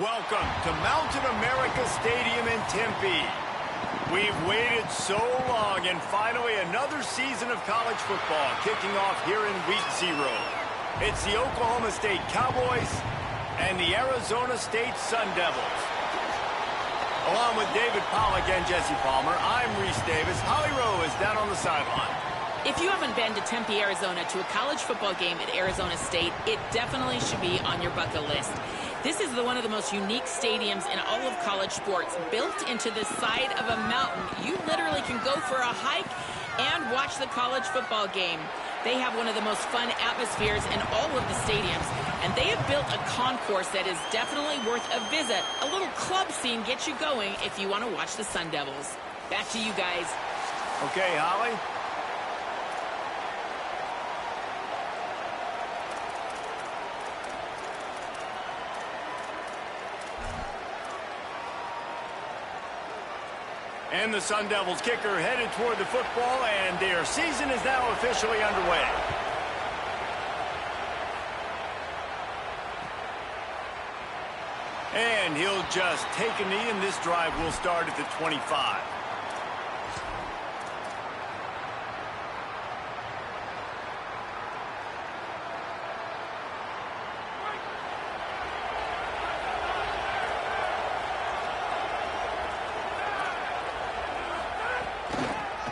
Welcome to Mountain America Stadium in Tempe. We've waited so long, and finally another season of college football kicking off here in Week 0. It's the Oklahoma State Cowboys and the Arizona State Sun Devils. Along with David Pollack and Jesse Palmer, I'm Reese Davis. Holly Rowe is down on the sideline. If you haven't been to Tempe, Arizona, to a college football game at Arizona State, it definitely should be on your bucket list. This is one of the most unique stadiums in all of college sports, built into the side of a mountain. You literally can go for a hike and watch the college football game. They have one of the most fun atmospheres in all of the stadiums, and they have built a concourse that is definitely worth a visit. A little club scene gets you going if you want to watch the Sun Devils. Back to you guys. Okay, Holly. And the Sun Devils kicker headed toward the football, and their season is now officially underway. And he'll just take a knee, and this drive will start at the 25.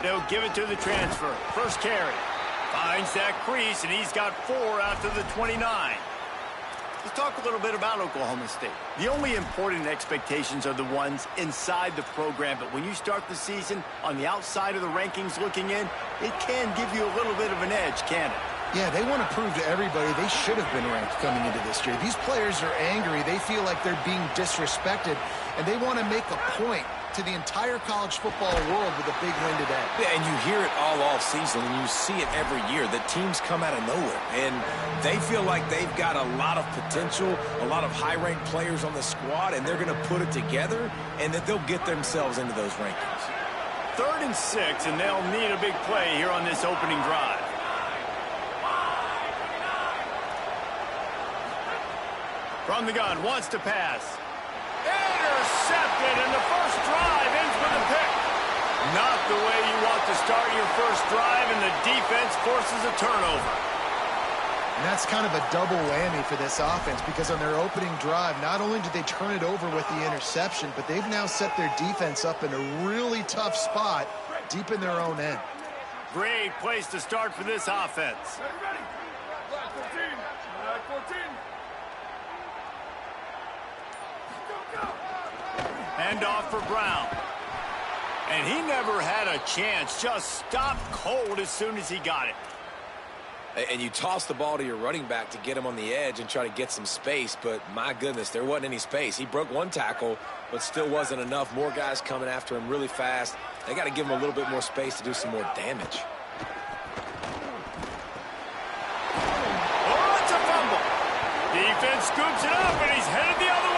They'll give it to the transfer. First carry. Finds that crease, and he's got 4 out to the 29. Let's talk a little bit about Oklahoma State. The only important expectations are the ones inside the program, but when you start the season on the outside of the rankings looking in, it can give you a little bit of an edge, can it? Yeah, they want to prove to everybody they should have been ranked coming into this year. These players are angry. They feel like they're being disrespected, and they want to make a point to the entire college football world with a big win today. Yeah, and you hear it all season, and you see it every year. The teams come out of nowhere, and they feel like they've got a lot of potential, a lot of high-ranked players on the squad, and they're going to put it together, and that they'll get themselves into those rankings. 3rd and 6, and they'll need a big play here on this opening drive. From the gun, wants to pass. Intercepted, and the first drive ends with a pick. Not the way you want to start your first drive, and the defense forces a turnover. And that's kind of a double whammy for this offense, because on their opening drive, not only did they turn it over with the interception, but they've now set their defense up in a really tough spot deep in their own end. Great place to start for this offense. Ready. Black 14. Black 14. Hand off for Brown. And he never had a chance. Just stopped cold as soon as he got it. And you toss the ball to your running back to get him on the edge and try to get some space, but my goodness, there wasn't any space. He broke one tackle, but still wasn't enough. More guys coming after him really fast. They got to give him a little bit more space to do some more damage. Oh, it's a fumble. Defense scoops it up, and he's headed the other way.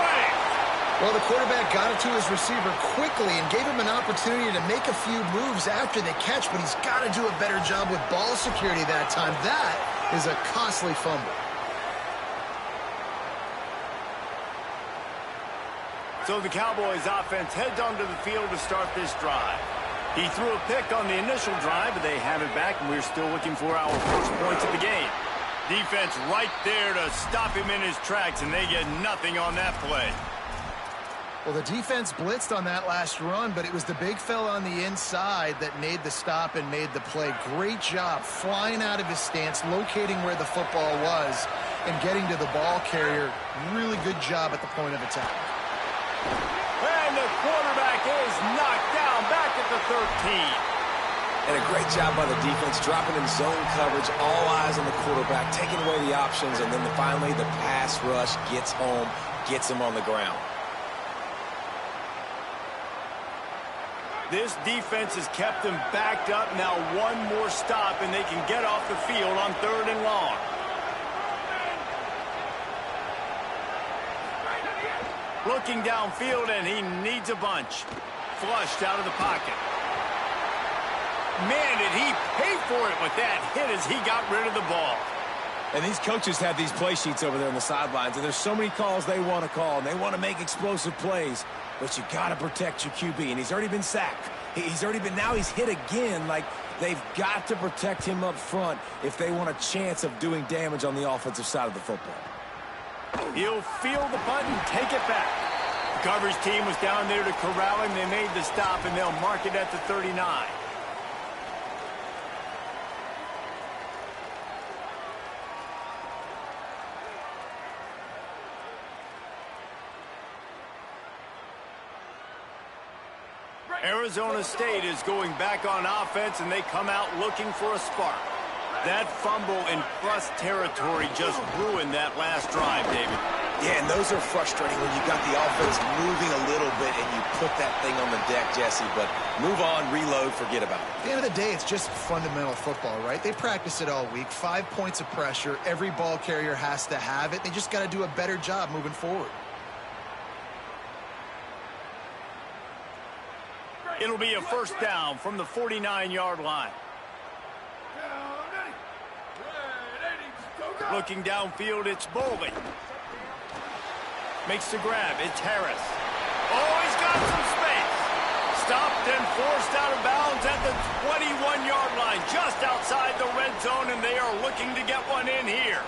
Well, the quarterback got it to his receiver quickly and gave him an opportunity to make a few moves after the catch, but he's got to do a better job with ball security that time. That is a costly fumble. So the Cowboys offense heads onto the field to start this drive. He threw a pick on the initial drive, but they have it back, and we're still looking for our first points of the game. Defense right there to stop him in his tracks, and they get nothing on that play. Well, the defense blitzed on that last run, but it was the big fella on the inside that made the stop and made the play. Great job flying out of his stance, locating where the football was, and getting to the ball carrier. Really good job at the point of attack. And the quarterback is knocked down back at the 13. And a great job by the defense, dropping in zone coverage, all eyes on the quarterback, taking away the options, and then finally the pass rush gets home, gets him on the ground. This defense has kept them backed up. Now one more stop, and they can get off the field on 3rd and long. Looking downfield, and he needs a bunch. Flushed out of the pocket. Man, did he pay for it with that hit as he got rid of the ball. And these coaches have these play sheets over there on the sidelines, and there's so many calls they want to call, and they want to make explosive plays. But you got to protect your QB, and he's already been sacked. Now he's hit again. Like, they've got to protect him up front if they want a chance of doing damage on the offensive side of the football. He'll feel the punt and take it back. The coverage team was down there to corral him. They made the stop, and they'll mark it at the 39. Arizona State is going back on offense, and they come out looking for a spark. That fumble in plus territory just ruined that last drive, David. Yeah, and those are frustrating when you got the offense moving a little bit and you put that thing on the deck, Jesse. But move on, reload, forget about it. At the end of the day, it's just fundamental football, right? They practice it all week. 5 points of pressure. Every ball carrier has to have it. They just got to do a better job moving forward. It'll be a first down from the 49-yard line. Looking downfield, it's Bowley. Makes the grab, it's Harris. Oh, he's got some space. Stopped and forced out of bounds at the 21-yard line, just outside the red zone, and they are looking to get one in here.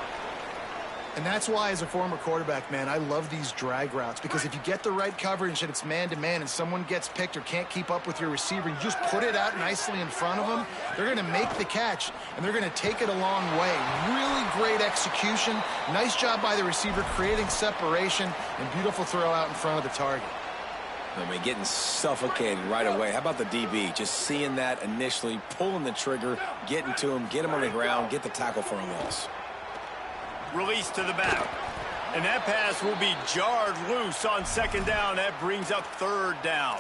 And that's why, as a former quarterback, man, I love these drag routes, because if you get the right coverage and it's man-to-man and someone gets picked or can't keep up with your receiver, you just put it out nicely in front of them, they're going to make the catch, and they're going to take it a long way. Really great execution. Nice job by the receiver creating separation, and beautiful throw out in front of the target. I mean, getting suffocated right away. How about the DB? Just seeing that initially, pulling the trigger, getting to him, get him on the ground, get the tackle for a loss. Release to the back. And that pass will be jarred loose on second down. That brings up third down.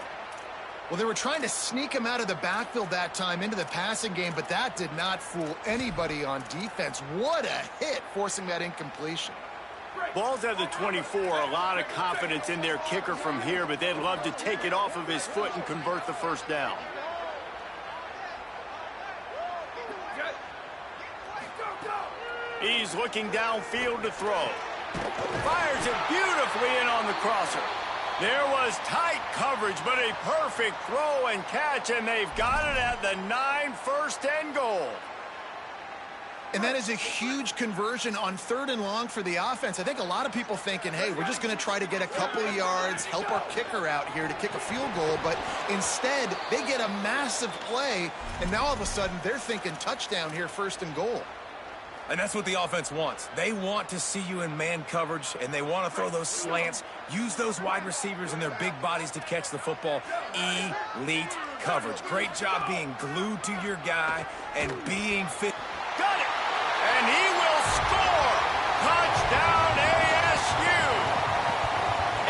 Well, they were trying to sneak him out of the backfield that time into the passing game, but that did not fool anybody on defense. What a hit, forcing that incompletion. Ball's at the 24. A lot of confidence in their kicker from here, but they'd love to take it off of his foot and convert the first down. He's looking downfield to throw. Fires it beautifully in on the crosser. There was tight coverage, but a perfect throw and catch, and they've got it at the 9, first and goal. And that is a huge conversion on 3rd and long for the offense. I think a lot of people thinking, hey, we're just going to try to get a couple of yards, help our kicker out here to kick a field goal. But instead, they get a massive play, and now all of a sudden they're thinking touchdown here, 1st and goal. And that's what the offense wants. They want to see you in man coverage, and they want to throw those slants, use those wide receivers and their big bodies to catch the football. Elite coverage. Great job being glued to your guy and being fit. Got it! And he will score! Touchdown ASU!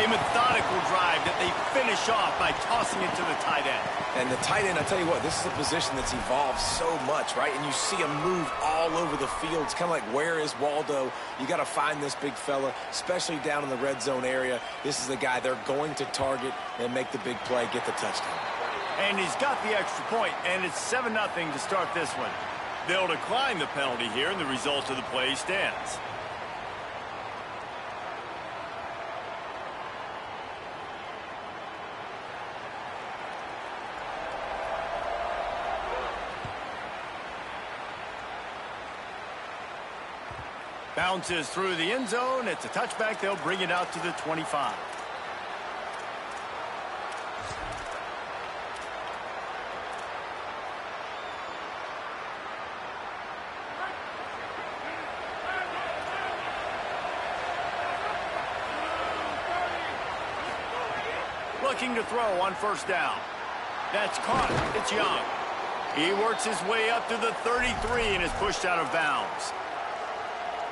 A methodical drive that they finish off by tossing it to the tight end. And the tight end, I tell you what, this is a position that's evolved so much, right? And you see him move all over the field. It's kind of like, where is Waldo? You got to find this big fella, especially down in the red zone area. This is the guy they're going to target and make the big play, get the touchdown. And he's got the extra point, and it's 7-0 to start this one. They'll decline the penalty here, and the result of the play stands. Bounces through the end zone. It's a touchback. They'll bring it out to the 25. Looking to throw on 1st down. That's caught. It's Young. He works his way up to the 33 and is pushed out of bounds.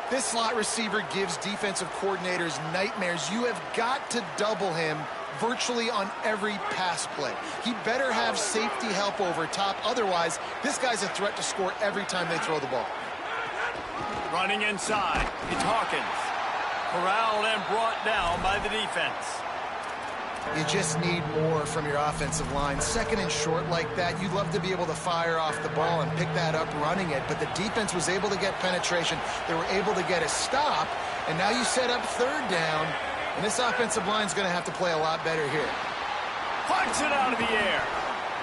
This slot receiver gives defensive coordinators nightmares. You have got to double him virtually on every pass play. He better have safety help over top. Otherwise, this guy's a threat to score every time they throw the ball. Running inside. It's Hawkins. Corralled and brought down by the defense. You just need more from your offensive line. Second and short like that, you'd love to be able to fire off the ball and pick that up running it, but the defense was able to get penetration. They were able to get a stop, and now you set up third down, and this offensive line's going to have to play a lot better here. Punts it out of the air.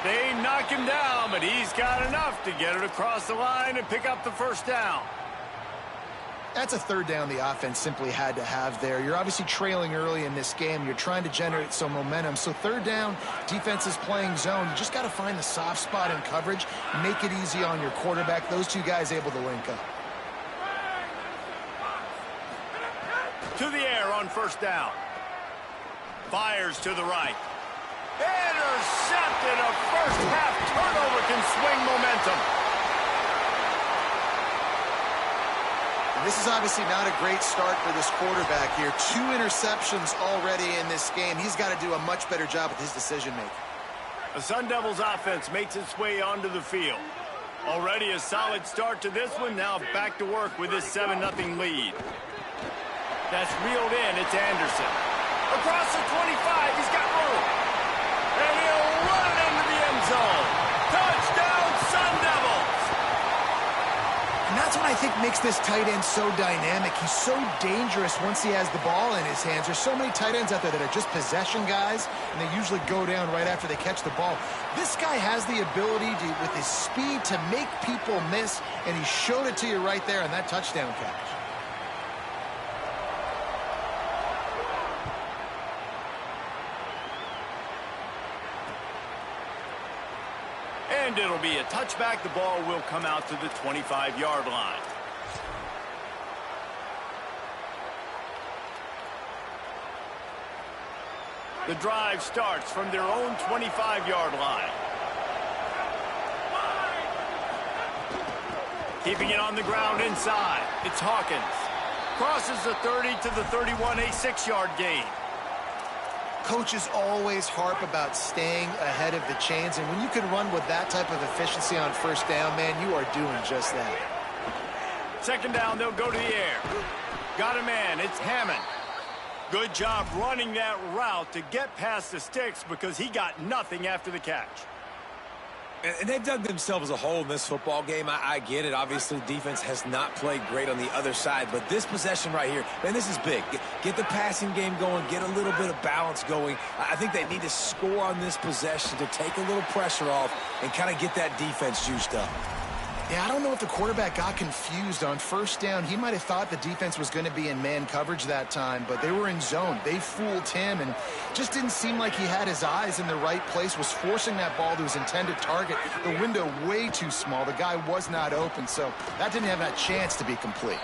They knock him down, but he's got enough to get it across the line and pick up the first down. That's a third down the offense simply had to have there. You're obviously trailing early in this game. You're trying to generate some momentum. So third down, defense is playing zone. You just got to find the soft spot in coverage, make it easy on your quarterback. Those two guys able to link up. To the air on first down. Fires to the right. Intercepted. A first half turnover can swing momentum. This is obviously not a great start for this quarterback here. 2 interceptions already in this game. He's got to do a much better job with his decision-making. The Sun Devils offense makes its way onto the field. Already a solid start to this one. Now back to work with this 7-0 lead. That's reeled in. It's Anderson. Across the 25. He's got room. And he'll run it into the end zone. Touchdown, Sun Devils. And that's what I think makes this tight end so dynamic. He's so dangerous once he has the ball in his hands. There's so many tight ends out there that are just possession guys, and they usually go down right after they catch the ball. This guy has the ability to, with his speed, to make people miss, and he showed it to you right there on that touchdown catch. And it'll be a touchback. The ball will come out to the 25-yard line. The drive starts from their own 25-yard line. Keeping it on the ground inside. It's Hawkins. Crosses the 30 to the 31, a 6-yard gain. Coaches always harp about staying ahead of the chains, and when you can run with that type of efficiency on first down, man, you are doing just that. Second down, they'll go to the air. Got a man, it's Hammond. Good job running that route to get past the sticks because he got nothing after the catch. And they've dug themselves a hole in this football game. I get it. Obviously, defense has not played great on the other side. But this possession right here, man, this is big. Get the passing game going. Get a little bit of balance going. I think they need to score on this possession to take a little pressure off and kind of get that defense juiced up. Yeah, I don't know if the quarterback got confused on first down. He might have thought the defense was going to be in man coverage that time, but they were in zone. They fooled him, and just didn't seem like he had his eyes in the right place, was forcing that ball to his intended target. The window way too small. The guy was not open, so that didn't have that chance to be complete.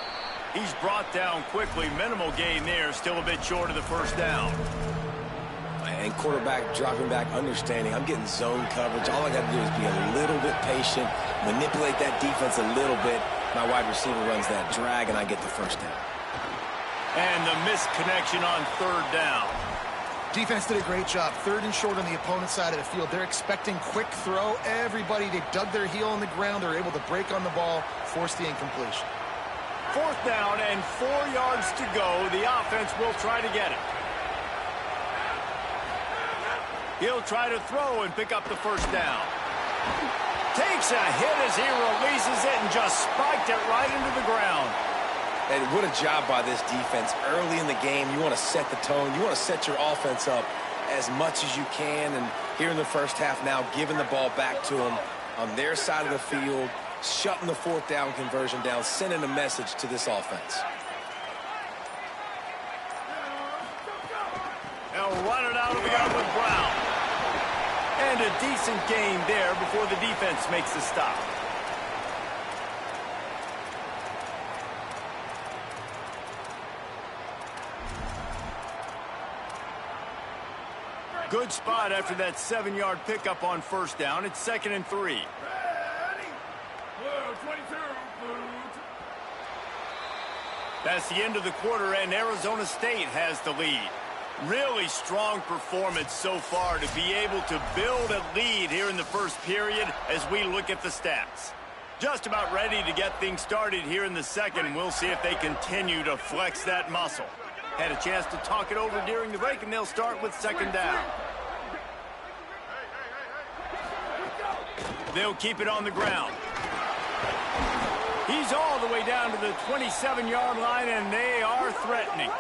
He's brought down quickly. Minimal gain there. Still a bit short of the first down. And quarterback dropping back, understanding I'm getting zone coverage. All I got to do is be a little bit patient, manipulate that defense a little bit. My wide receiver runs that drag, and I get the first down. And the missed connection on third down. Defense did a great job. Third and short on the opponent's side of the field. They're expecting quick throw. Everybody, they dug their heel on the ground. They're able to break on the ball, force the incompletion. Fourth down and 4 yards to go. The offense will try to get it. He'll try to throw and pick up the first down. Takes a hit as he releases it and just spiked it right into the ground. And what a job by this defense. Early in the game, you want to set the tone. You want to set your offense up as much as you can. And here in the first half now, giving the ball back to them on their side of the field, shutting the fourth down conversion down, sending a message to this offense. They'll run it out of the gun with Brown. And a decent gain there before the defense makes the stop. Good spot after that 7-yard pickup on first down. It's 2nd and 3. Ready. Blue 22. Blue. That's the end of the quarter, and Arizona State has the lead. Really strong performance so far to be able to build a lead here in the first period as we look at the stats. Just about ready to get things started here in the second. We'll see if they continue to flex that muscle. Had a chance to talk it over during the break, and they'll start with second down. They'll keep it on the ground. He's all the way down to the 27-yard line, and they are threatening.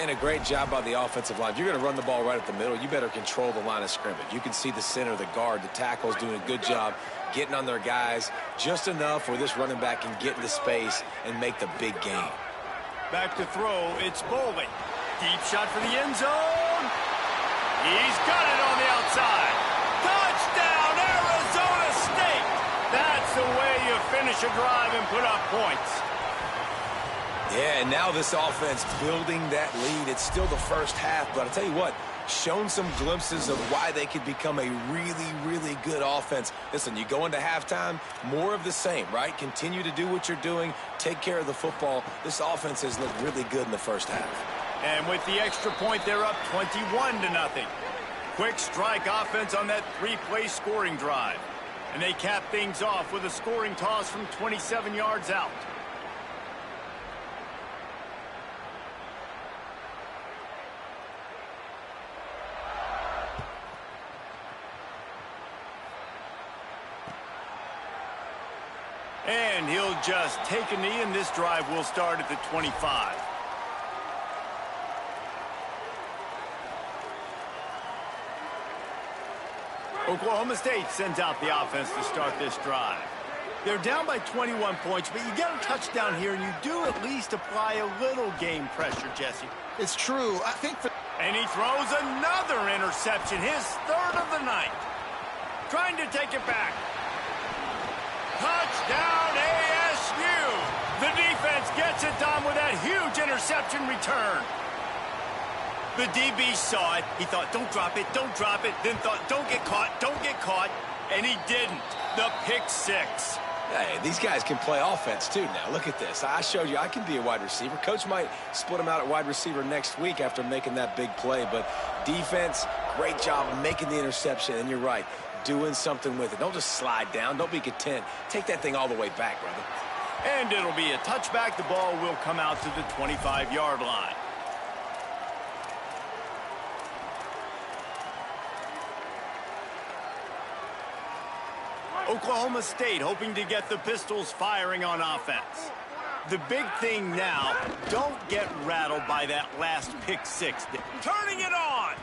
And a great job by the offensive line. If you're going to run the ball right at the middle, you better control the line of scrimmage. You can see the center, the guard, the tackles doing a good job getting on their guys just enough where this running back can get into space and make the big gain. Back to throw, it's Bowling. Deep shot for the end zone. He's got it on the outside. Touchdown, Arizona State. That's the way you finish a drive and put up points. Yeah, and now this offense building that lead. It's still the first half, but I'll tell you what, shown some glimpses of why they could become a really, really good offense. Listen, you go into halftime, more of the same, right? Continue to do what you're doing, take care of the football. This offense has looked really good in the first half. And with the extra point, they're up 21-0. Quick strike offense on that three-play scoring drive. And they cap things off with a scoring toss from 27 yards out. And he'll just take a knee, and this drive will start at the 25. Oklahoma State sends out the offense to start this drive. They're down by 21 points, but you get a touchdown here, and you do at least apply a little game pressure, Jesse. It's true. I think And he throws another interception, his third of the night. Trying to take it back. Touchdown, ASU! The defense gets it done with that huge interception return. The DB saw it. He thought, don't drop it, then thought, don't get caught, and he didn't. The pick six. Hey, these guys can play offense, too, now. Look at this. I showed you I can be a wide receiver. Coach might split him out at wide receiver next week after making that big play, but defense, great job making the interception, and you're right, doing something with it. Don't just slide down. Don't be content. Take that thing all the way back, brother. And it'll be a touchback. The ball will come out to the 25-yard line. Oklahoma State hoping to get the Pistols firing on offense. The big thing now, don't get rattled by that last pick six. Turning it on.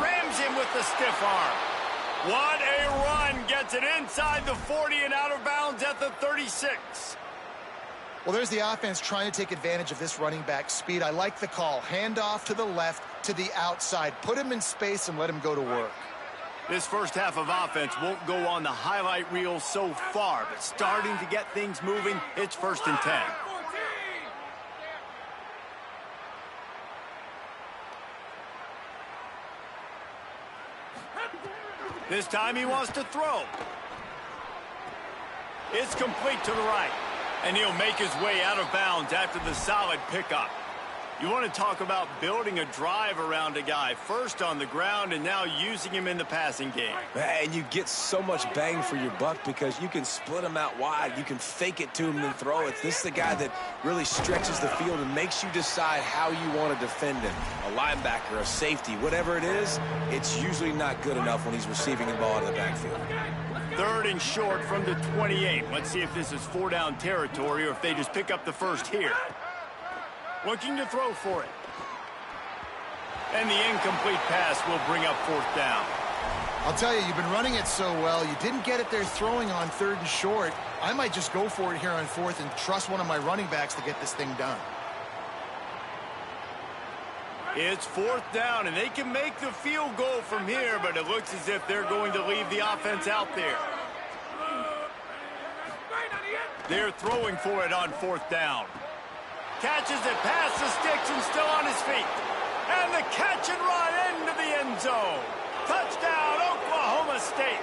Rams him with the stiff arm. What a run. Gets it inside the 40 and out of bounds at the 36. Well, there's the offense trying to take advantage of this running back speed. I like the call. Hand off to the left, to the outside. Put him in space and let him go to work. This first half of offense won't go on the highlight reel so far, but starting to get things moving, it's 1st and 10. This time he wants to throw. It's complete to the right, and he'll make his way out of bounds after the solid pickup. You want to talk about building a drive around a guy, first on the ground and now using him in the passing game. And you get so much bang for your buck because you can split him out wide. You can fake it to him and throw it. This is the guy that really stretches the field and makes you decide how you want to defend him. A linebacker, a safety, whatever it is, it's usually not good enough when he's receiving the ball out of the backfield. 3rd and short from the 28. Let's see if this is 4-down territory or if they just pick up the first here. Looking to throw for it. And the incomplete pass will bring up 4th down. I'll tell you, you've been running it so well. You didn't get it there throwing on 3rd and short. I might just go for it here on 4th and trust one of my running backs to get this thing done. It's 4th down, and they can make the field goal from here, but it looks as if they're going to leave the offense out there. They're throwing for it on 4th down. Catches it past the sticks and still on his feet. And the catch and run into the end zone. Touchdown, Oklahoma State.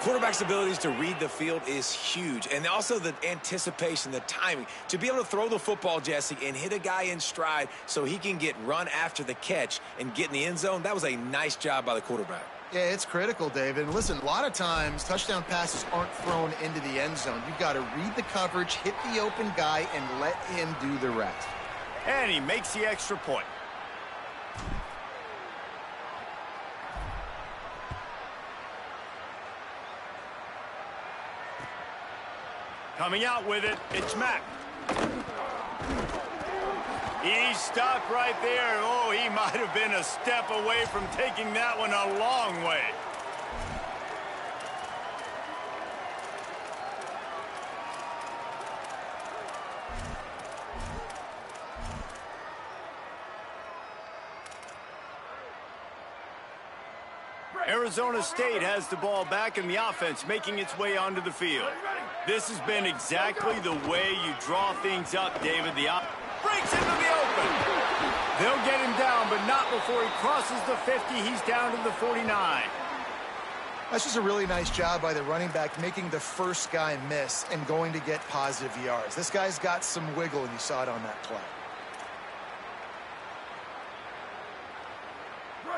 Quarterback's abilities to read the field is huge. And also the anticipation, the timing. To be able to throw the football, Jesse, and hit a guy in stride so he can get run after the catch and get in the end zone, that was a nice job by the quarterback. Yeah, it's critical, David. And listen, a lot of times touchdown passes aren't thrown into the end zone. You've got to read the coverage, hit the open guy, and let him do the rest. And he makes the extra point. Coming out with it, it's Mack. He's stopped right there. Oh, he might have been a step away from taking that one a long way. Arizona State has the ball back in the offense, making its way onto the field. This has been exactly the way you draw things up, David. The breaks into the open. They'll get him down, but not before he crosses the 50. He's down to the 49. That's just a really nice job by the running back, making the first guy miss and going to get positive yards. This guy's got some wiggle, and you saw it on that play.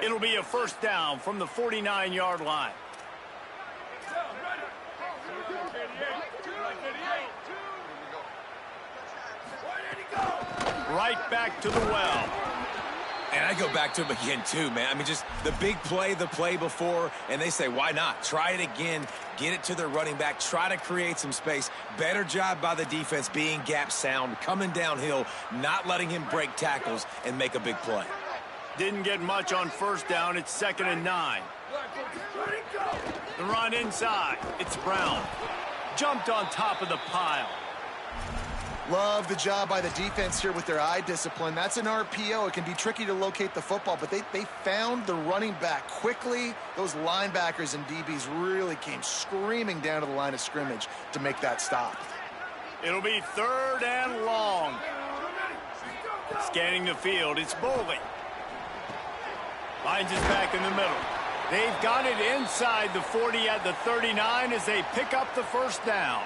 It'll be a first down from the 49-yard line. Right back to the well. And I go back to him again, too, man. I mean, just the big play, the play before, and they say, why not? Try it again, get it to their running back, try to create some space. Better job by the defense being gap sound, coming downhill, not letting him break tackles and make a big play. Didn't get much on first down. It's 2nd and 9. The run inside. It's Brown. Jumped on top of the pile. Love the job by the defense here with their eye discipline. That's an RPO. It can be tricky to locate the football, but they found the running back quickly. Those linebackers and DBs really came screaming down to the line of scrimmage to make that stop. It'll be 3rd and long. Scanning the field. It's Bowling. Finds his back in the middle. They've got it inside the 40 at the 39 as they pick up the first down.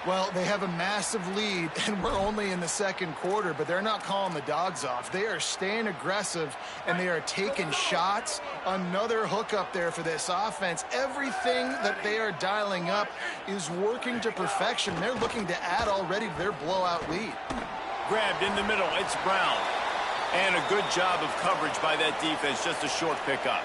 Well, they have a massive lead, and we're only in the second quarter, but they're not calling the dogs off. They are staying aggressive, and they are taking shots. Another hook up there for this offense. Everything that they are dialing up is working to perfection. They're looking to add already to their blowout lead. Grabbed in the middle. It's Brown. And a good job of coverage by that defense. Just a short pickup.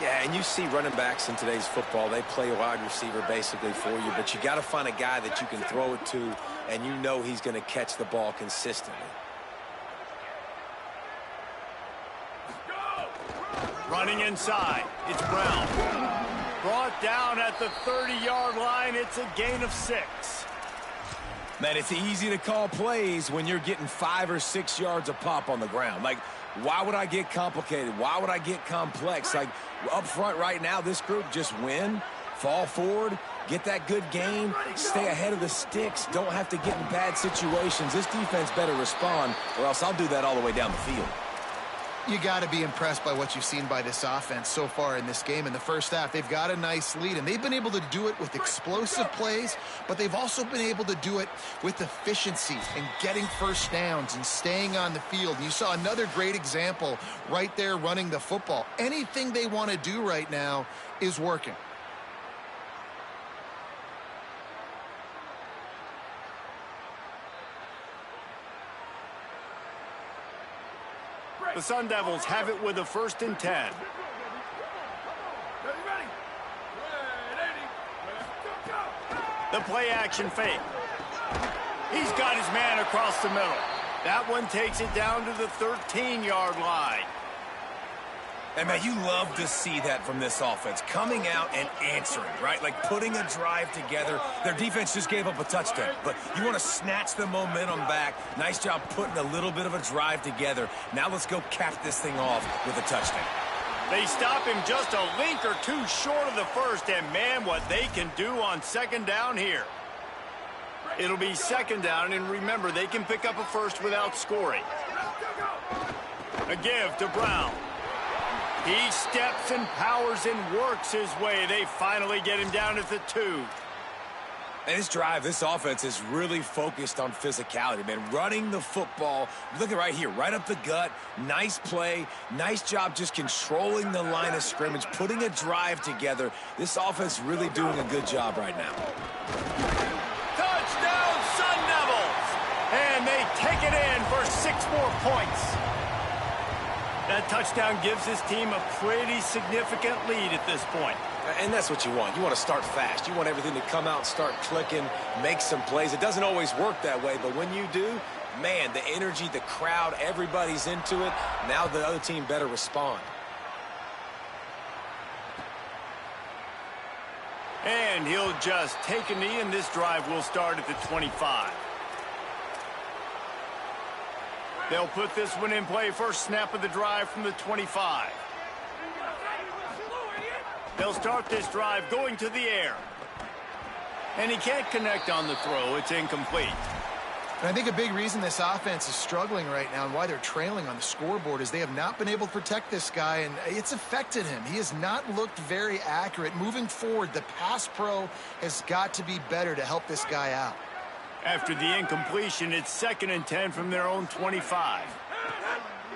Yeah, and you see running backs in today's football, they play a wide receiver basically for you, but you got to find a guy that you can throw it to, and you know he's going to catch the ball consistently. Running inside, it's Brown. Brought down at the 30-yard line. It's a gain of 6. Man, it's easy to call plays when you're getting 5 or 6 yards a pop on the ground. Like, why would I get complicated? Why would I get complex? Like, up front right now, this group just win, fall forward, get that good game, stay ahead of the sticks, don't have to get in bad situations. This defense better respond, or else I'll do that all the way down the field. You got to be impressed by what you've seen by this offense so far in this game. In the first half, they've got a nice lead, and they've been able to do it with explosive plays, but they've also been able to do it with efficiency and getting first downs and staying on the field. And you saw another great example right there running the football. Anything they want to do right now is working. The Sun Devils have it with a 1st and 10. The play action fake. He's got his man across the middle. That one takes it down to the 13-yard line. And, man, you love to see that from this offense, coming out and answering, right? Like putting a drive together. Their defense just gave up a touchdown, but you want to snatch the momentum back. Nice job putting a little bit of a drive together. Now let's go cap this thing off with a touchdown. They stop him just a link or two short of the first, and, man, what they can do on 2nd down here. It'll be 2nd down, and remember, they can pick up a first without scoring. A give to Brown. He steps and powers and works his way. They finally get him down at the 2. And this drive, this offense is really focused on physicality, man. Running the football, look at right here, right up the gut. Nice play, nice job just controlling the line of scrimmage, putting a drive together. This offense really doing a good job right now. Touchdown, Sun Devils! And they take it in for 6 more points. That touchdown gives his team a pretty significant lead at this point. And that's what you want. You want to start fast. You want everything to come out, start clicking, make some plays. It doesn't always work that way, but when you do, man, the energy, the crowd, everybody's into it. Now the other team better respond. And he'll just take a knee, and this drive will start at the 25. They'll put this one in play. First snap of the drive from the 25. They'll start this drive going to the air. And he can't connect on the throw. It's incomplete. And I think a big reason this offense is struggling right now and why they're trailing on the scoreboard is they have not been able to protect this guy, and it's affected him. He has not looked very accurate. Moving forward, the pass pro has got to be better to help this guy out. After the incompletion, it's 2nd and 10 from their own 25.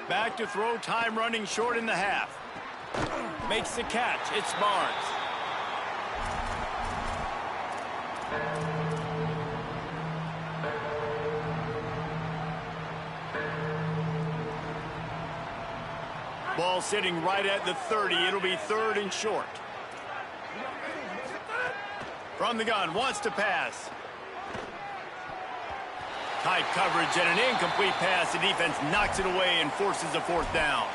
Back to throw, time running short in the half. Makes the catch. It's Barnes. Ball sitting right at the 30. It'll be 3rd and short. From the gun, wants to pass. Tight coverage and an incomplete pass. The defense knocks it away and forces a 4th down.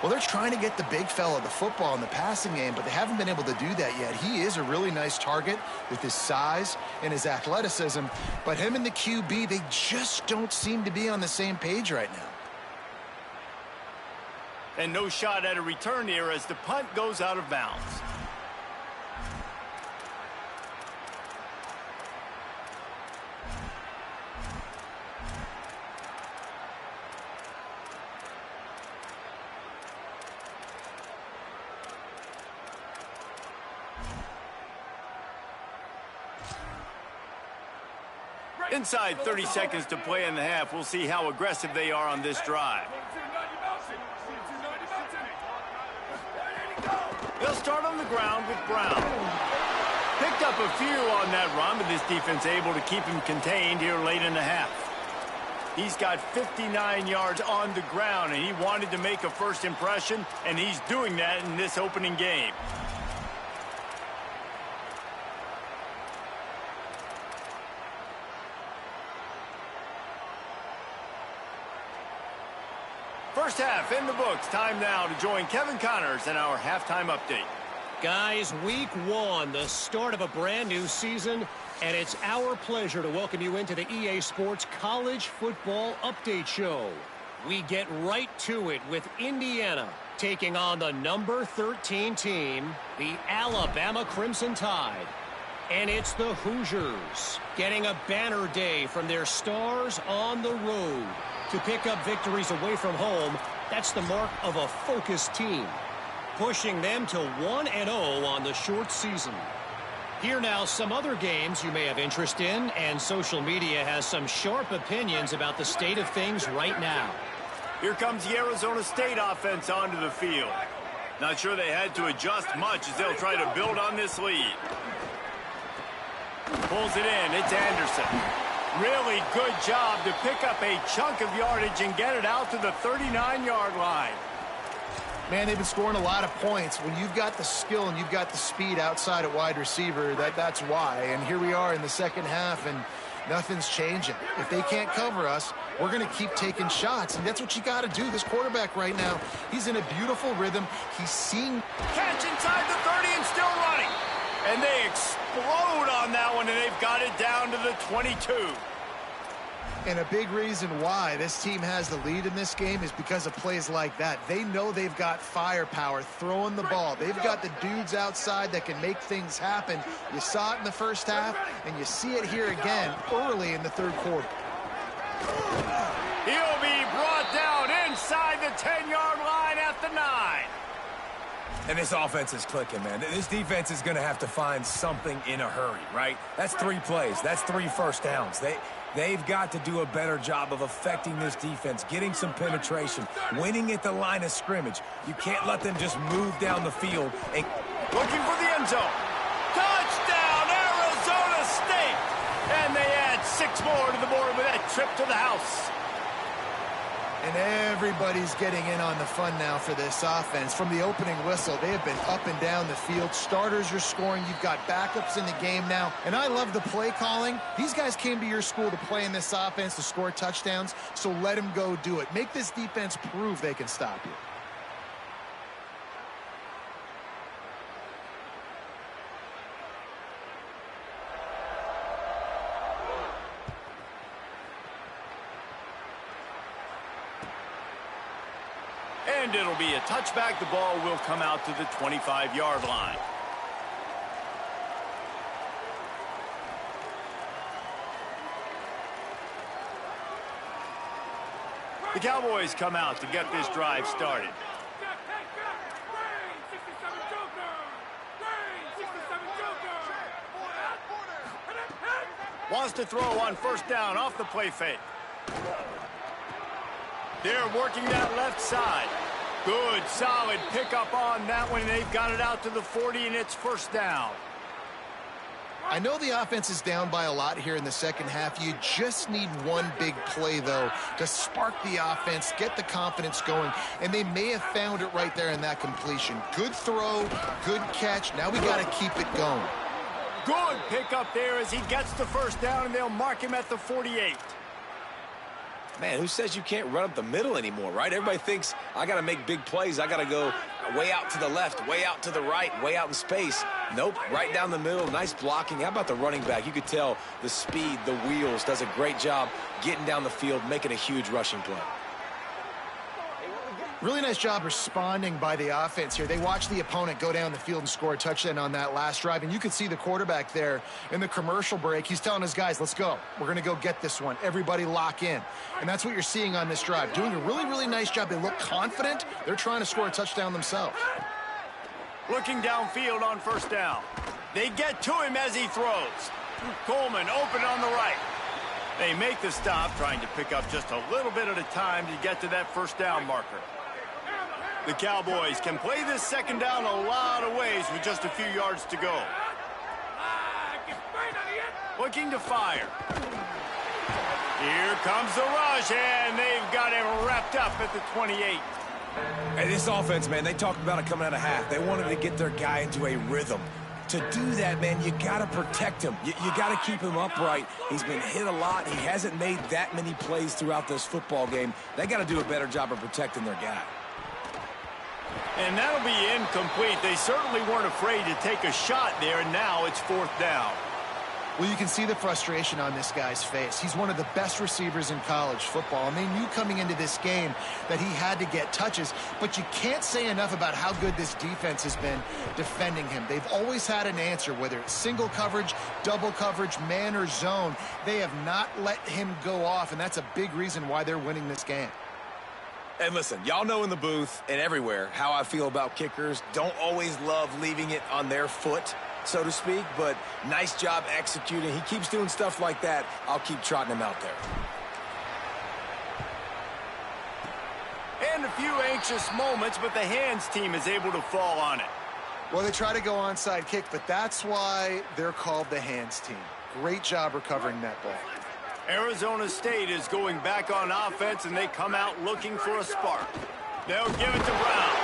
Well, they're trying to get the big fella the football in the passing game, but they haven't been able to do that yet. He is a really nice target with his size and his athleticism, but him and the QB, they just don't seem to be on the same page right now. And no shot at a return here as the punt goes out of bounds. Inside 30 seconds to play in the half. We'll see how aggressive they are on this drive. They'll start on the ground with Brown. Picked up a few on that run, but this defense able to keep him contained here late in the half. He's got 59 yards on the ground, and he wanted to make a first impression, and he's doing that in this opening game. First half in the books. Time now to join Kevin Connors in our halftime update. Guys, week 1, the start of a brand new season, and it's our pleasure to welcome you into the EA Sports College Football Update Show. We get right to it with Indiana taking on the number 13 team, the Alabama Crimson Tide. And it's the Hoosiers getting a banner day from their stars on the road. To pick up victories away from home, that's the mark of a focused team, pushing them to 1-0 on the short season. Here now, some other games you may have interest in, and social media has some sharp opinions about the state of things right now. Here comes the Arizona State offense onto the field. Not sure they had to adjust much as they'll try to build on this lead. Pulls it in. It's Anderson. Really good job to pick up a chunk of yardage and get it out to the 39-yard line. Man, they've been scoring a lot of points. When you've got the skill and you've got the speed outside at wide receiver, that's why. And here we are in the second half, and nothing's changing. If they can't cover us, we're going to keep taking shots, and that's what you got to do. This quarterback right now, he's in a beautiful rhythm. He's seeing... Catch inside the 30 and still running. And they explode on that one, and they've got it down to the 22. And a big reason why this team has the lead in this game is because of plays like that. They know they've got firepower throwing the ball. They've got the dudes outside that can make things happen. You saw it in the first half, and you see it here again early in the third quarter. He'll be brought down inside the 10-yard line at the 9. And this offense is clicking, man. This defense is going to have to find something in a hurry, right? That's 3 plays. That's 3 first downs. They've got to do a better job of affecting this defense, getting some penetration, winning at the line of scrimmage. You can't let them just move down the field. And looking for the end zone. Touchdown, Arizona State! And they add 6 more to the board with that trip to the house. And everybody's getting in on the fun now for this offense. From the opening whistle, they have been up and down the field. Starters are scoring. You've got backups in the game now. And I love the play calling. These guys came to your school to play in this offense to score touchdowns, so let them go do it. Make this defense prove they can stop you. And it'll be a touchback. The ball will come out to the 25-yard line. The Cowboys come out to get this drive started. Wants to throw on first down off the play fake. They're working that left side. Good, solid pickup on that one. They've got it out to the 40, and it's first down. I know the offense is down by a lot here in the second half. You just need one big play, though, to spark the offense, get the confidence going, and they may have found it right there in that completion. Good throw, good catch. Now we got to keep it going. Good pickup there as he gets the first down, and they'll mark him at the 48. Man, who says you can't run up the middle anymore, right? Everybody thinks I got to make big plays. I got to go way out to the left, way out to the right, way out in space. Nope, right down the middle. Nice blocking. How about the running back? You could tell the speed, the wheels, does a great job getting down the field, making a huge rushing play. Really nice job responding by the offense here. They watched the opponent go down the field and score a touchdown on that last drive, and you could see the quarterback there in the commercial break. He's telling his guys, let's go. We're going to go get this one. Everybody lock in. And that's what you're seeing on this drive. Doing a really, really nice job. They look confident. They're trying to score a touchdown themselves. Looking downfield on first down. They get to him as he throws. Coleman open on the right. They make the stop, trying to pick up just a little bit at a time to get to that first down marker. The Cowboys can play this second down a lot of ways with just a few yards to go. Looking to fire. Here comes the rush, and they've got him wrapped up at the 28. Hey, this offense, man, they talked about it coming out of half. They wanted to get their guy into a rhythm. To do that, man, you got to protect him. You got to keep him upright. He's been hit a lot. He hasn't made that many plays throughout this football game. They got to do a better job of protecting their guy. And that'll be incomplete. They certainly weren't afraid to take a shot there, and now it's fourth down. Well, you can see the frustration on this guy's face. He's one of the best receivers in college football, and they knew coming into this game that he had to get touches, but you can't say enough about how good this defense has been defending him. They've always had an answer, whether it's single coverage, double coverage, man or zone. They have not let him go off, and that's a big reason why they're winning this game. And listen, y'all know in the booth and everywhere how I feel about kickers. Don't always love leaving it on their foot, so to speak, but nice job executing. He keeps doing stuff like that. I'll keep trotting him out there. And a few anxious moments, but the hands team is able to fall on it. Well, they try to go onside kick, but that's why they're called the hands team. Great job recovering that ball. Arizona State is going back on offense, and they come out looking for a spark. They'll give it to Brown.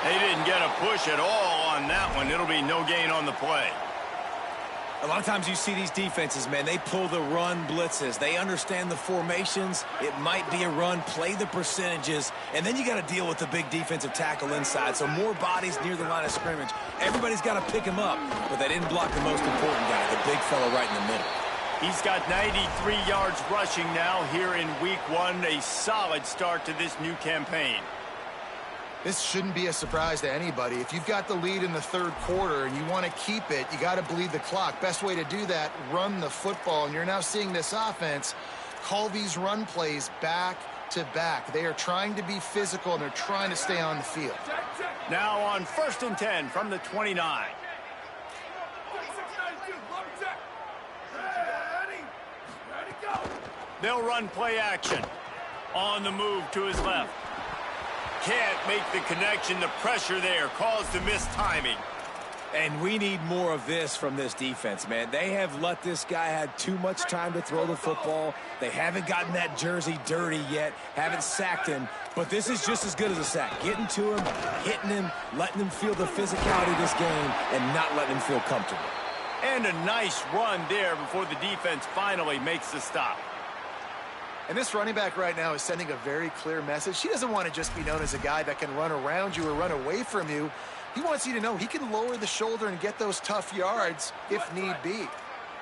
They didn't get a push at all on that one. It'll be no gain on the play. A lot of times you see these defenses, man, they pull the run blitzes. They understand the formations. It might be a run, play the percentages, and then you got to deal with the big defensive tackle inside. So more bodies near the line of scrimmage. Everybody's got to pick him up, but they didn't block the most important guy, the big fella right in the middle. He's got 93 yards rushing now here in week one. A solid start to this new campaign. This shouldn't be a surprise to anybody. If you've got the lead in the third quarter and you want to keep it, you got to bleed the clock. Best way to do that, run the football. And you're now seeing this offense call these run plays back to back. They are trying to be physical, and they're trying to stay on the field. Now on 1st and 10 from the 29. They'll run play action. On the move to his left. Can't make the connection. The pressure there caused the missed timing. And we need more of this from this defense, man. They have let this guy have too much time to throw the football. They haven't gotten that jersey dirty yet, haven't sacked him. But this is just as good as a sack. Getting to him, hitting him, letting him feel the physicality of this game, and not letting him feel comfortable. And a nice run there before the defense finally makes the stop. And this running back right now is sending a very clear message. He doesn't want to just be known as a guy that can run around you or run away from you. He wants you to know he can lower the shoulder and get those tough yards if need be.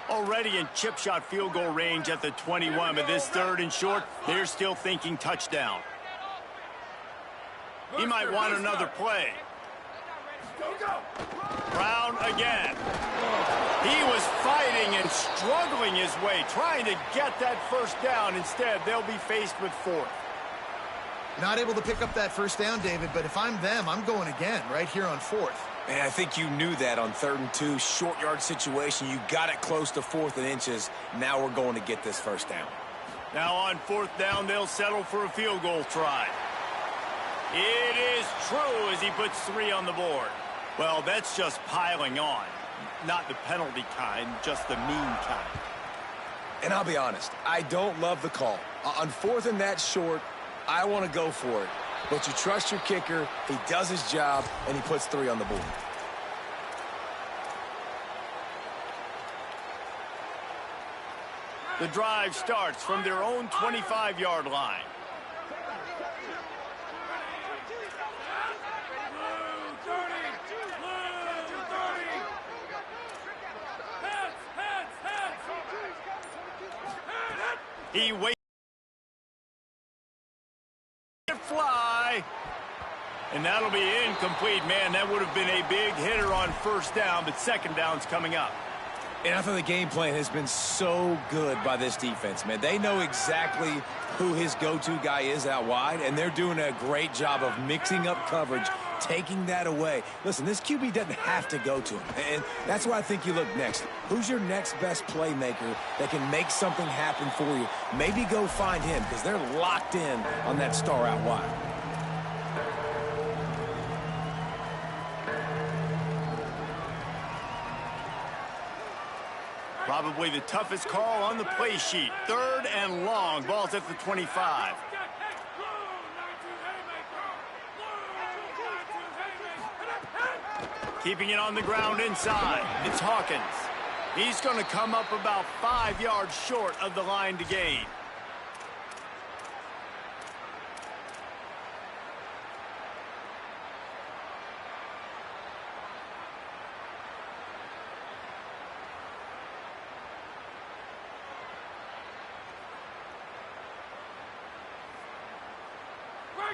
Already in chip shot field goal range at the 21, but this 3rd and short, they're still thinking touchdown. He might want another play. Brown again. He was fighting and struggling his way, trying to get that first down. Instead, they'll be faced with 4th. Not able to pick up that first down, David, but if I'm them, I'm going again right here on 4th. And I think you knew that on 3rd and 2, short yard situation. You got it close to 4th and inches. Now we're going to get this first down. Now on 4th down, they'll settle for a field goal try. It is true as he puts 3 on the board. Well, that's just piling on. Not the penalty kind, just the mean kind. And I'll be honest, I don't love the call. On 4th and that short, I want to go for it. But you trust your kicker, he does his job, and he puts 3 on the board. The drive starts from their own 25-yard line. He waits to fly, and that'll be incomplete. Man, that would have been a big hitter on 1st down, but 2nd down's coming up. And I thought the game plan has been so good by this defense, man. They know exactly who his go-to guy is out wide, and they're doing a great job of mixing up coverage, taking that away. Listen, this QB doesn't have to go to him, and that's why I think you look next. Who's your next best playmaker that can make something happen for you? Maybe go find him, because they're locked in on that star out wide. Probably the toughest call on the play sheet. 3rd and long. Ball's at the 25. Keeping it on the ground inside. It's Hawkins. He's going to come up about 5 yards short of the line to gain.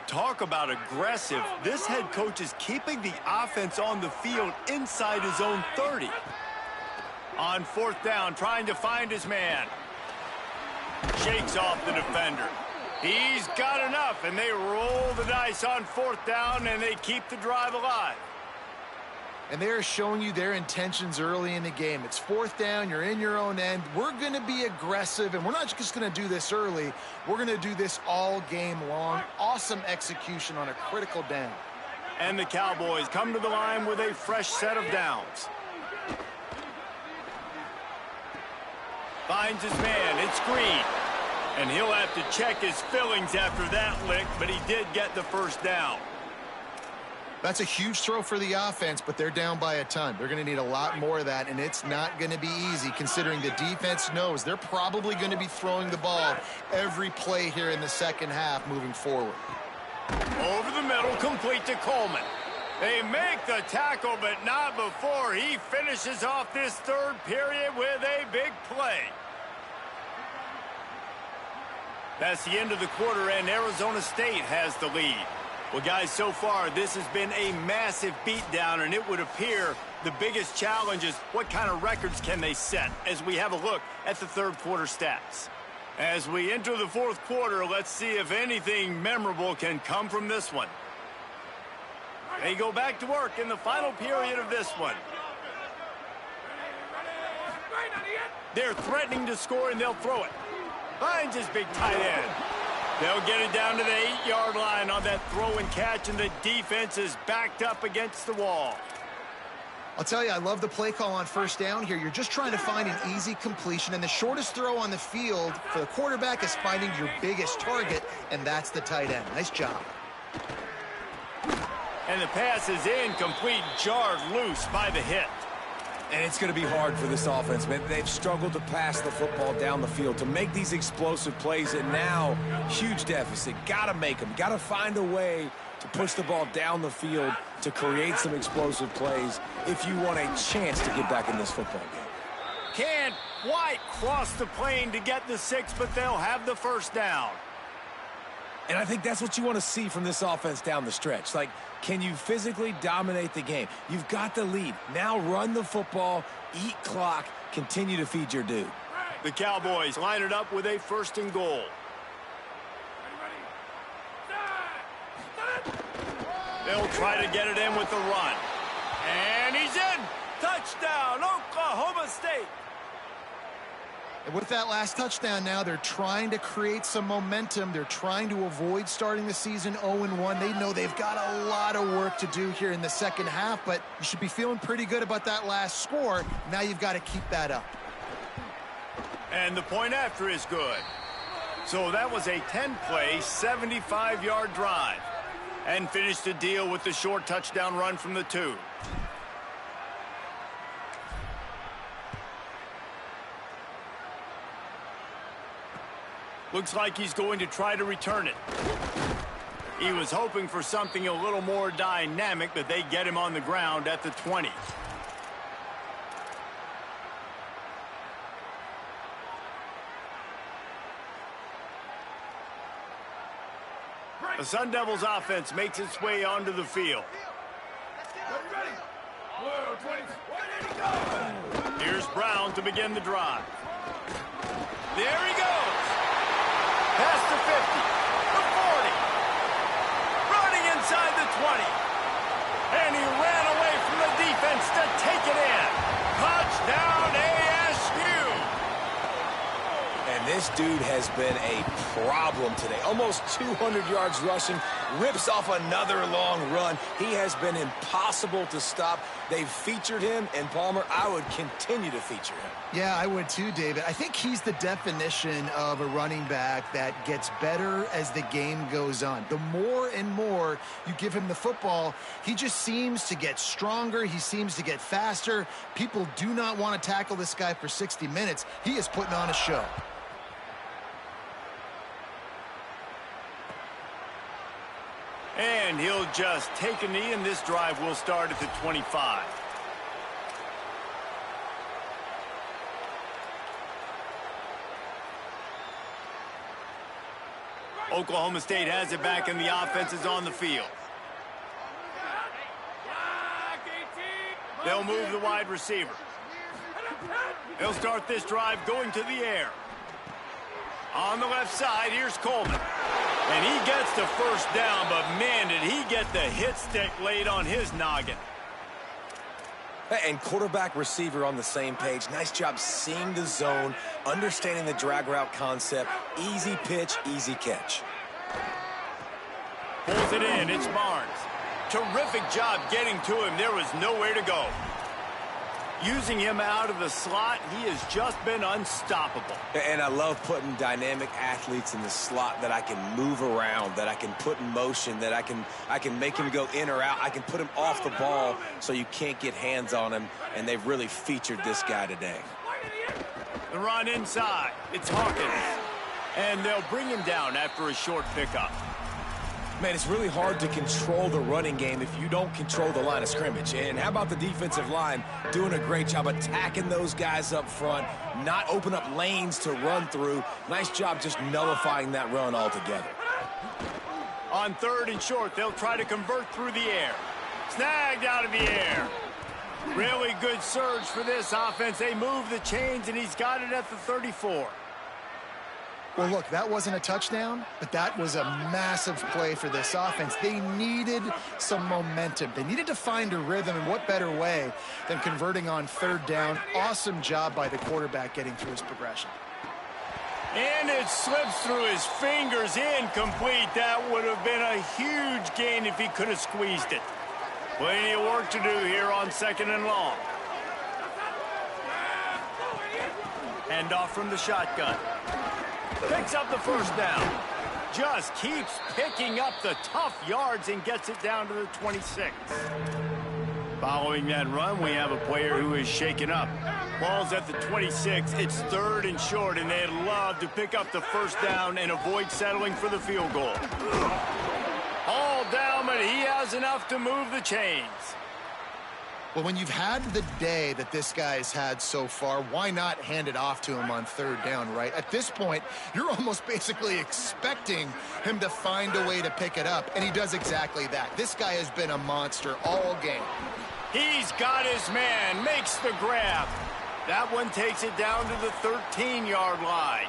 Talk about aggressive. This head coach is keeping the offense on the field inside his own 30. On 4th down, trying to find his man. Shakes off the defender. He's got enough, and they roll the dice on 4th down, and they keep the drive alive. And they're showing you their intentions early in the game. It's 4th down, you're in your own end. We're going to be aggressive, and we're not just going to do this early. We're going to do this all game long. Awesome execution on a critical down. And the Cowboys come to the line with a fresh set of downs. Finds his man, it's Green. And he'll have to check his fillings after that lick, but he did get the first down. That's a huge throw for the offense, but they're down by a ton. They're going to need a lot more of that, and it's not going to be easy considering the defense knows they're probably going to be throwing the ball every play here in the 2nd half moving forward. Over the middle, complete to Coleman. They make the tackle, but not before he finishes off this 3rd period with a big play. That's the end of the quarter, and Arizona State has the lead. Well, guys, so far, this has been a massive beatdown, and it would appear the biggest challenge is what kind of records can they set as we have a look at the 3rd quarter stats. As we enter the fourth quarter, let's see if anything memorable can come from this one. They go back to work in the final period of this one. They're threatening to score, and they'll throw it. Finds his big tight end. They'll get it down to the 8-yard line on that throw and catch, and the defense is backed up against the wall. I'll tell you, I love the play call on first down here. You're just trying to find an easy completion, and the shortest throw on the field for the quarterback is finding your biggest target, and that's the tight end. Nice job. And the pass is incomplete, jarred loose by the hit. And it's going to be hard for this offense, man. They've struggled to pass the football down the field, to make these explosive plays, and now huge deficit. Got to make them. Got to find a way to push the ball down the field to create some explosive plays if you want a chance to get back in this football game. Can't quite cross the plane to get the 6, but they'll have the first down. And I think that's what you want to see from this offense down the stretch. Like, can you physically dominate the game? You've got the lead. Now run the football, eat clock, continue to feed your dude. The Cowboys line it up with a 1st and goal. They'll try to get it in with the run. And he's in. Touchdown, Oklahoma State. And with that last touchdown now, they're trying to create some momentum. They're trying to avoid starting the season 0-1. They know they've got a lot of work to do here in the second half, but you should be feeling pretty good about that last score. Now you've got to keep that up. And the point after is good. So that was a 10-play, 75-yard drive. And finished the deal with the short touchdown run from the 2. Looks like he's going to try to return it. He was hoping for something a little more dynamic, but they get him on the ground at the 20. The Sun Devils offense makes its way onto the field. Here's Brown to begin the drive. There he goes. Past the 50, the 40, running inside the 20. And he ran away from the defense to take it in. Touchdown ASU. And this dude has been a problem today. Almost 200 yards rushing, rips off another long run. He has been impossible to stop. They've featured him, and Palmer, I would continue to feature him. Yeah, I would too, David. I think he's the definition of a running back that gets better as the game goes on. The more and more you give him the football, he just seems to get stronger. He seems to get faster. People do not want to tackle this guy for 60 minutes. He is putting on a show. And he'll just take a knee, and this drive will start at the 25. Oklahoma State has it back, and the offense is on the field. They'll move the wide receiver. They'll start this drive going to the air. On the left side, here's Coleman. And he gets the first down, but man, did he get the hit stick laid on his noggin. And quarterback receiver on the same page. Nice job seeing the zone, understanding the drag route concept. Easy pitch, easy catch. Pulls it in, it's Barnes. Terrific job getting to him. There was nowhere to go. Using him out of the slot, he has just been unstoppable. And I love putting dynamic athletes in the slot that I can move around, that I can put in motion, that I can make him go in or out. I can put him off the ball so you can't get hands on him, and they've really featured this guy today. The run inside. It's Hawkins. And they'll bring him down after a short pickup. Man, it's really hard to control the running game if you don't control the line of scrimmage. And how about the defensive line doing a great job attacking those guys up front, not open up lanes to run through. Nice job just nullifying that run altogether. On 3rd and short, they'll try to convert through the air. Snagged out of the air. Really good surge for this offense. They move the chains, and he's got it at the 34. Well, look, that wasn't a touchdown, but that was a massive play for this offense. They needed some momentum. They needed to find a rhythm, and what better way than converting on third down. Awesome job by the quarterback getting through his progression. And it slips through his fingers, incomplete. That would have been a huge gain if he could have squeezed it. Plenty of work to do here on 2nd and long. Hand off from the shotgun. Picks up the first down. Just keeps picking up the tough yards and gets it down to the 26. Following that run, we have a player who is shaken up. Ball's at the 26. It's 3rd and short, and they'd love to pick up the first down and avoid settling for the field goal. All down, but he has enough to move the chains. Well, when you've had the day that this guy's had so far, why not hand it off to him on 3rd down, right? At this point, you're almost basically expecting him to find a way to pick it up, and he does exactly that. This guy has been a monster all game. He's got his man, makes the grab. That one takes it down to the 13-yard line.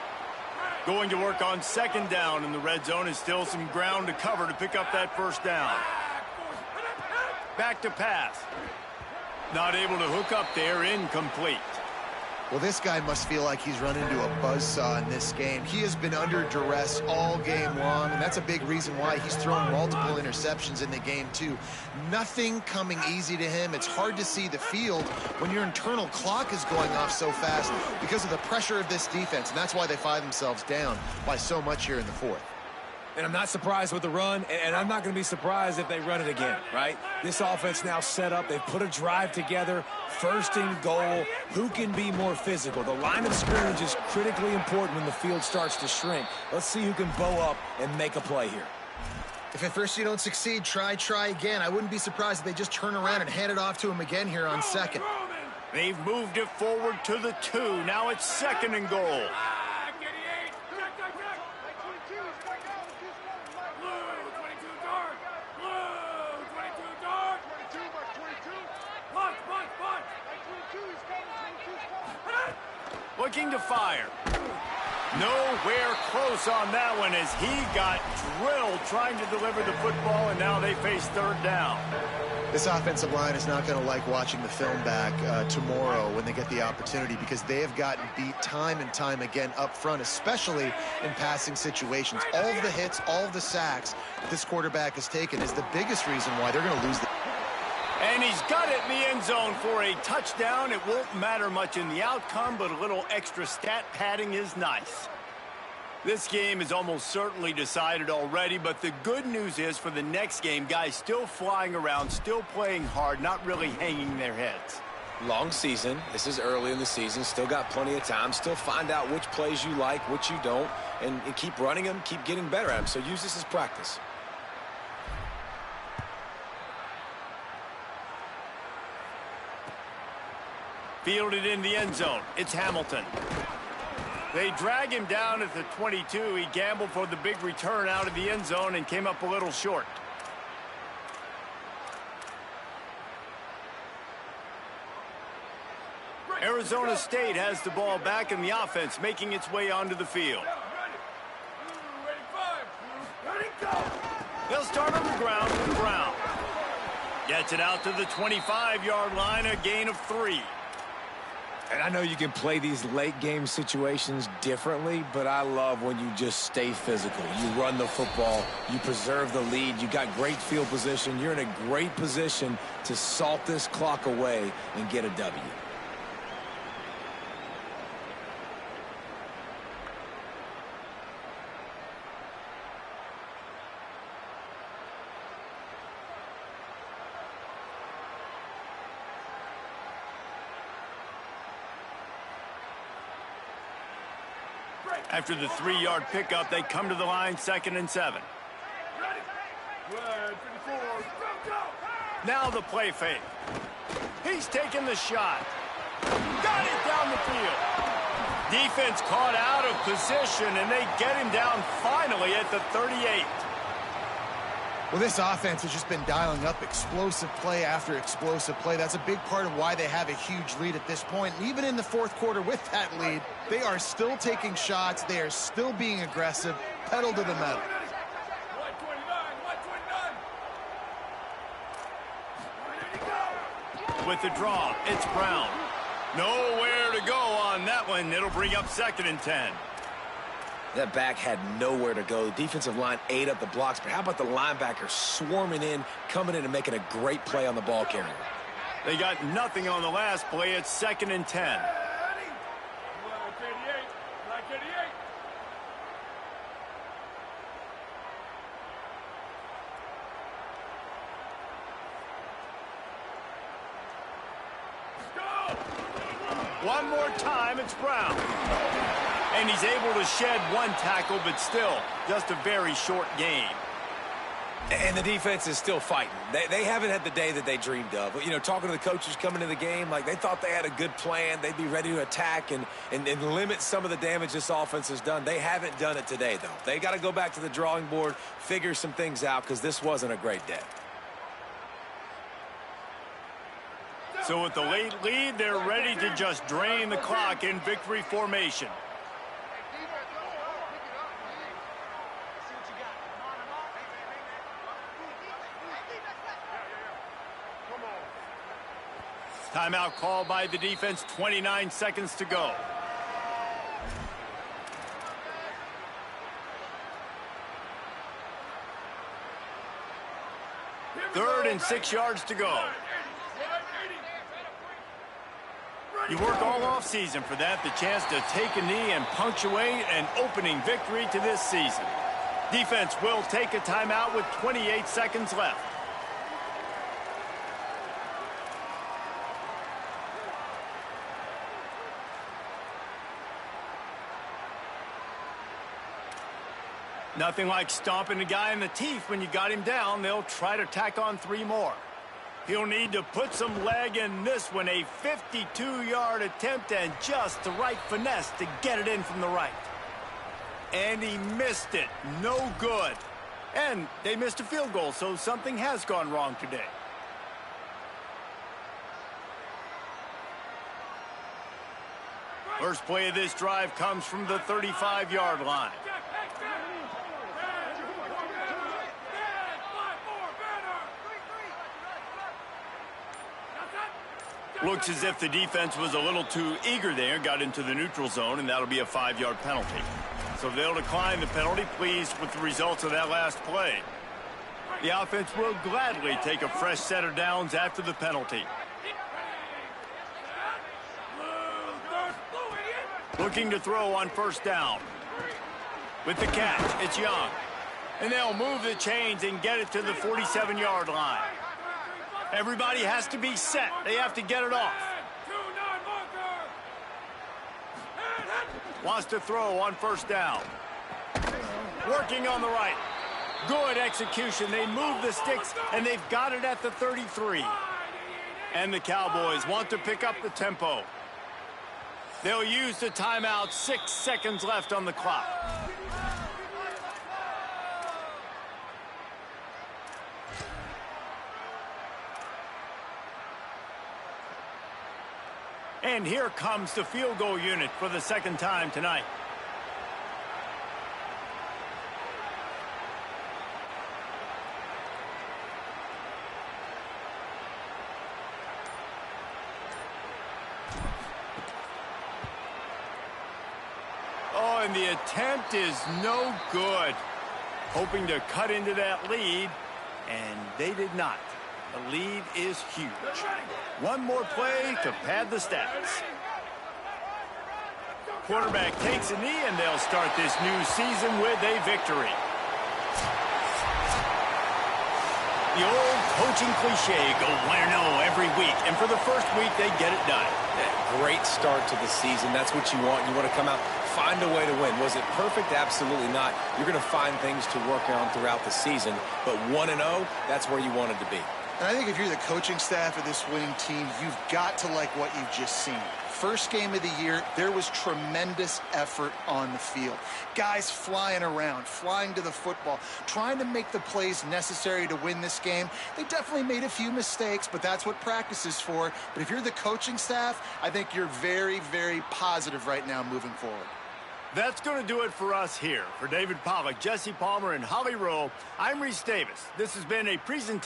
Going to work on 2nd down, and the red zone is still some ground to cover to pick up that first down. Back to pass. Not able to hook up there, incomplete. Well, this guy must feel like he's run into a buzzsaw in this game. He has been under duress all game long, and that's a big reason why he's thrown multiple interceptions in the game, too. Nothing coming easy to him. It's hard to see the field when your internal clock is going off so fast because of the pressure of this defense, and that's why they find themselves down by so much here in the 4th. And I'm not surprised with the run, and I'm not going to be surprised if they run it again, right? This offense now set up. They've put a drive together, 1st and goal. Who can be more physical? The line of scrimmage is critically important when the field starts to shrink. Let's see who can bow up and make a play here. If at first you don't succeed, try again. I wouldn't be surprised if they just turn around and hand it off to him again here on 2nd. They've moved it forward to the 2. Now it's 2nd and goal. Looking to fire. Nowhere close on that one as he got drilled trying to deliver the football, and now they face 3rd down. This offensive line is not going to like watching the film back tomorrow when they get the opportunity, because they have gotten beat time and time again up front, especially in passing situations. All of the hits, all of the sacks this quarterback has taken is the biggest reason why they're going to lose the... And he's got it in the end zone for a touchdown. It won't matter much in the outcome, but a little extra stat padding is nice. This game is almost certainly decided already, but the good news is for the next game, guys still flying around, still playing hard, not really hanging their heads. Long season. This is early in the season. Still got plenty of time. Still find out which plays you like, which you don't, and keep running them, keep getting better at them. So use this as practice. Fielded in the end zone. It's Hamilton. They drag him down at the 22. He gambled for the big return out of the end zone and came up a little short. Arizona State has the ball back in the offense, making its way onto the field. They'll start on the ground with Brown. Gets it out to the 25-yard line, a gain of 3. And I know you can play these late game situations differently, but I love when you just stay physical. You run the football, you preserve the lead, you got great field position, you're in a great position to salt this clock away and get a W. After the 3-yard pickup, they come to the line, 2nd and 7. Now the play fake. He's taking the shot. Got it down the field. Defense caught out of position, and they get him down finally at the 38. Well, this offense has just been dialing up explosive play after explosive play. That's a big part of why they have a huge lead at this point. And even in the fourth quarter with that lead, they are still taking shots. They are still being aggressive, pedal to the metal. With the draw, it's Brown. Nowhere to go on that one. It'll bring up 2nd and 10. That back had nowhere to go. The defensive line ate up the blocks, but how about the linebacker swarming in, coming in and making a great play on the ball carrier? They got nothing on the last play. It's 2nd and 10. One more time, it's Brown. And he's able to shed one tackle, but still, just a very short game. And the defense is still fighting. They haven't had the day that they dreamed of. You know, talking to the coaches coming into the game, like they thought they had a good plan. They'd be ready to attack and limit some of the damage this offense has done. They haven't done it today, though. They got to go back to the drawing board, figure some things out, because this wasn't a great day. So with the late lead, they're ready to just drain the clock in victory formation. Timeout called by the defense, 29 seconds to go. Third and 6 yards to go. You work all offseason for that, the chance to take a knee and punctuate an opening victory to this season. Defense will take a timeout with 28 seconds left. Nothing like stomping a guy in the teeth when you got him down. They'll try to tack on 3 more. He'll need to put some leg in this one. A 52-yard attempt and just the right finesse to get it in from the right. And he missed it. No good. And they missed a field goal, so something has gone wrong today. First play of this drive comes from the 35-yard line. Looks as if the defense was a little too eager there, got into the neutral zone, and that'll be a 5-yard penalty. So they'll decline the penalty, pleased with the results of that last play. The offense will gladly take a fresh set of downs after the penalty. Looking to throw on first down. With the catch, it's Young. And they'll move the chains and get it to the 47-yard line. Everybody has to be set. They have to get it off. Wants to throw on first down. Working on the right. Good execution. They move the sticks, and they've got it at the 33. And the Cowboys want to pick up the tempo. They'll use the timeout. 6 seconds left on the clock. And here comes the field goal unit for the second time tonight. Oh, and the attempt is no good. Hoping to cut into that lead, and they did not. The lead is huge. One more play to pad the stats. Quarterback takes a knee, and they'll start this new season with a victory. The old coaching cliche, go 1-0 every week. And for the first week, they get it done. Great start to the season. That's what you want. You want to come out, find a way to win. Was it perfect? Absolutely not. You're going to find things to work on throughout the season. But 1-0, that's where you wanted to be. And I think if you're the coaching staff of this winning team, you've got to like what you've just seen. First game of the year, there was tremendous effort on the field. Guys flying around, flying to the football, trying to make the plays necessary to win this game. They definitely made a few mistakes, but that's what practice is for. But if you're the coaching staff, I think you're very, very positive right now moving forward. That's going to do it for us here. For David Pollack, Jesse Palmer, and Holly Rowe, I'm Reese Davis. This has been a presentation